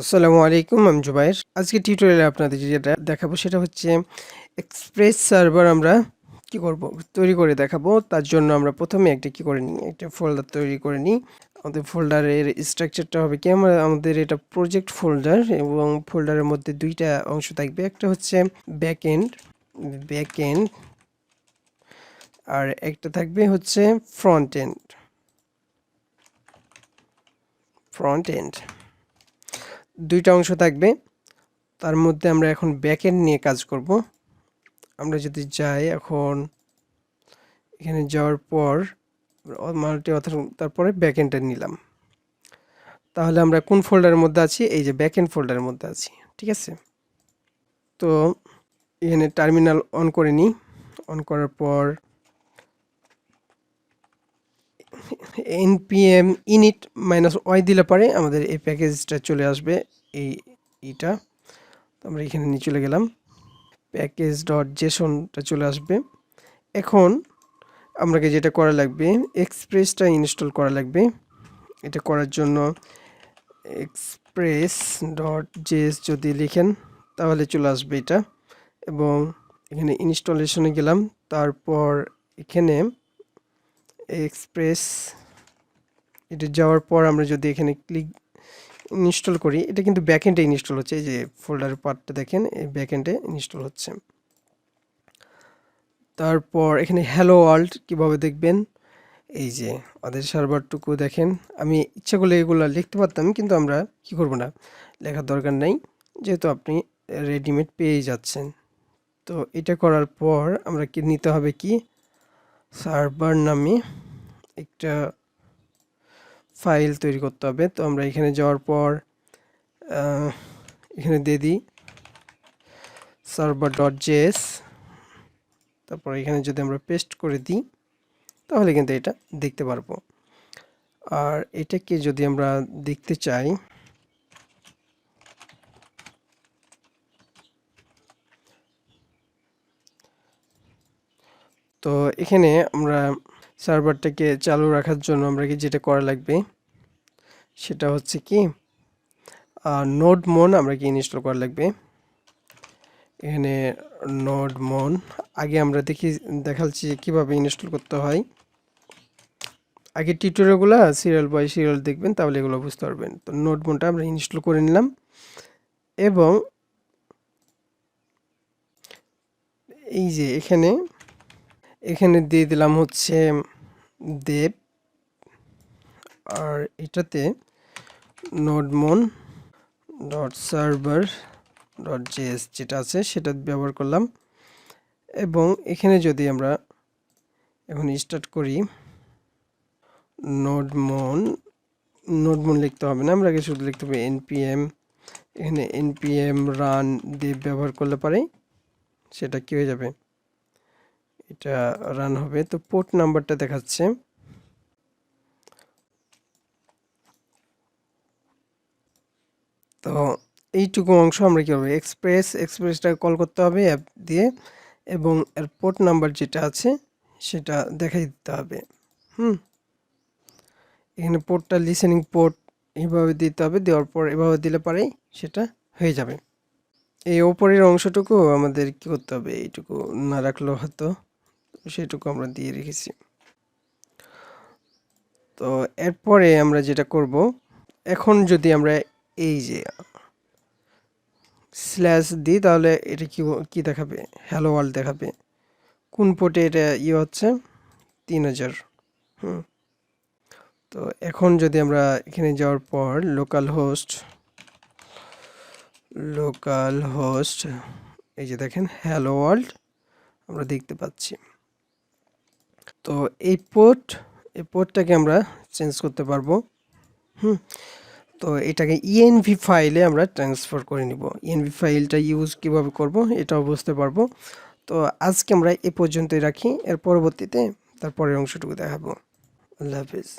আসসালামু আলাইকুম, আমি জুবাইর। আজকে টিউটোরিয়ালে আপনাদের যেটা দেখাবো সেটা হচ্ছে এক্সপ্রেস সার্ভার আমরা কি করব তৈরি করে দেখাবো। তার জন্য আমরা প্রথমে একটা কি করে নিই, একটা ফোল্ডার তৈরি করে নিই। আমাদের ফোল্ডারের স্ট্রাকচারটা হবে কি, আমাদের এটা প্রজেক্ট ফোল্ডার এবং ফোল্ডারের মধ্যে দুইটা অংশ থাকবে। একটা হচ্ছে ব্যাক এন্ড আর একটা থাকবে হচ্ছে ফ্রন্ট এন্ড। দুইটা অংশ থাকবে। তার মধ্যে আমরা এখন ব্যাকএন্ড নিয়ে কাজ করব। আমরা যদি যাই এখন এখানে যাওয়ার পর তারপরে ব্যাকএন্ডটা নিলাম, তাহলে আমরা কোন ফোল্ডারের মধ্যে আছি? এই যে ব্যাকএন্ড ফোল্ডারের মধ্যে আছি, ঠিক আছে। তো এখানে টার্মিনাল অন করে নিই। অন করার পর npm init -y দিলে পরে আমাদের এই প্যাকেজটা চলে আসবে। এইটা আমরা এখানে নিয়ে চলে গেলাম, package.jsonটা চলে আসবে। এখন আমাকে যেটা করা লাগবে, এক্সপ্রেসটা ইনস্টল করা লাগবে। এটা করার জন্য express.js যদি লিখেন তাহলে চলে আসবে এটা, এবং এখানে ইনস্টলেশনে গেলাম। তারপর এখানে এক্সপ্রেস এটা যাওয়ার পর আমরা যদি এখানে ক্লিক ইনস্টল করি, এটা কিন্তু ব্যাকএন্ডে ইনস্টল হচ্ছে। এই যে ফোল্ডারের পার্টটা দেখেন, এই ব্যাকএন্ডে ইনস্টল হচ্ছে। তারপর এখানে হ্যালো ওয়ার্ল্ড কিভাবে দেখবেন, এই যে ওদের সার্ভারটুকু দেখেন। আমি ইচ্ছা করলে এগুলো লিখতে পারতাম, কিন্তু আমরা কি করব না, লেখার দরকার নেই, যেহেতু আপনি রেডিমেড পেয়ে যাচ্ছেন। তো এটা করার পর আমরা কি নিতে হবে, কি সার্ভার নামে একটা ফাইল তৈরি করতে হবে। তো আমরা এখানে যাওয়ার পর এখানে দিয়ে দিই server.js। তারপর এখানে যদি আমরা পেস্ট করে দিই তাহলে কিন্তু এটা দেখতে পারবো। আর এটাকে যদি আমরা দেখতে চাই, তো এখানে আমরা সার্ভারটাকে চালু রাখার জন্য আমরা কি যেটা করা লাগবে সেটা হচ্ছে কি নোডমন আমরা কি ইনস্টল করা লাগবে। এখানে নোডমন আগে আমরা দেখাচ্ছি কিভাবে ইনস্টল করতে হয়। আগে টিউটোরিয়ালগুলো সিরিয়াল বাই সিরিয়াল দেখবেন, তাহলে এগুলো বুঝতে পারবেন। তো নোডমনটা আমরা ইনস্টল করে নিলাম এবং এই যে এখানে দিয়ে দিলাম হচ্ছে দেব, আর এটাতে নোডমন ডট সার্ভার ডট জেএস যেটা আছে সেটা ব্যবহার করলাম। এবং এখানে যদি আমরা এখন স্টার্ট করি, নোডমন লিখতে হবে না, আমরা শুধু লিখতে হবে npm। এখানে npm রান দিয়ে ব্যবহার করলে পারে সেটা কি হয়ে যাবে, এটা রান হবে। তো পোর্ট নাম্বারটা দেখাচ্ছে, তো এইটুকু অংশ আমরা কি হবে, এক্সপ্রেসটা কল করতে হবে অ্যাপ দিয়ে, এবং এর পোর্ট নাম্বার যেটা আছে সেটা দেখাই দিতে হবে। এখানে পোর্টটা লিসেনিং পোর্ট এইভাবে দিতে হবে, দেওয়ার পর এভাবে দিলে পারে সেটা হয়ে যাবে। এই ওপরের অংশটুকু আমাদের কি করতে হবে, এইটুকু না রাখলেও হয়তো, সেটুকু আমরা দিয়ে রেখেছি। তো এরপরে আমরা যেটা করব, এখন যদি আমরা এই যে স্ল্যাশ দিই তাহলে এটা কি দেখাবে, হ্যালো ওয়ার্ল্ড দেখাবে। কোন পোর্টে এটা হচ্ছে 3000। তো এখন যদি আমরা এখানে যাওয়ার পর লোকাল হোস্ট এই যে দেখেন হ্যালো ওয়ার্ল্ড আমরা দেখতে পাচ্ছি। তো এই পোর্টটাকে আমরা চেঞ্জ করতে পারবো। তো এটাকে ইএনভি ফাইলে আমরা ট্রান্সফার করে নিব। ইএনভি ফাইলটা ইউজ কিভাবে করব এটাও বুঝতে পারবো। তো আজকে আমরা এ পর্যন্তই রাখি, এর পরবর্তীতে তারপরের অংশটুকু দেখাবো। আল্লাহ হাফেজ।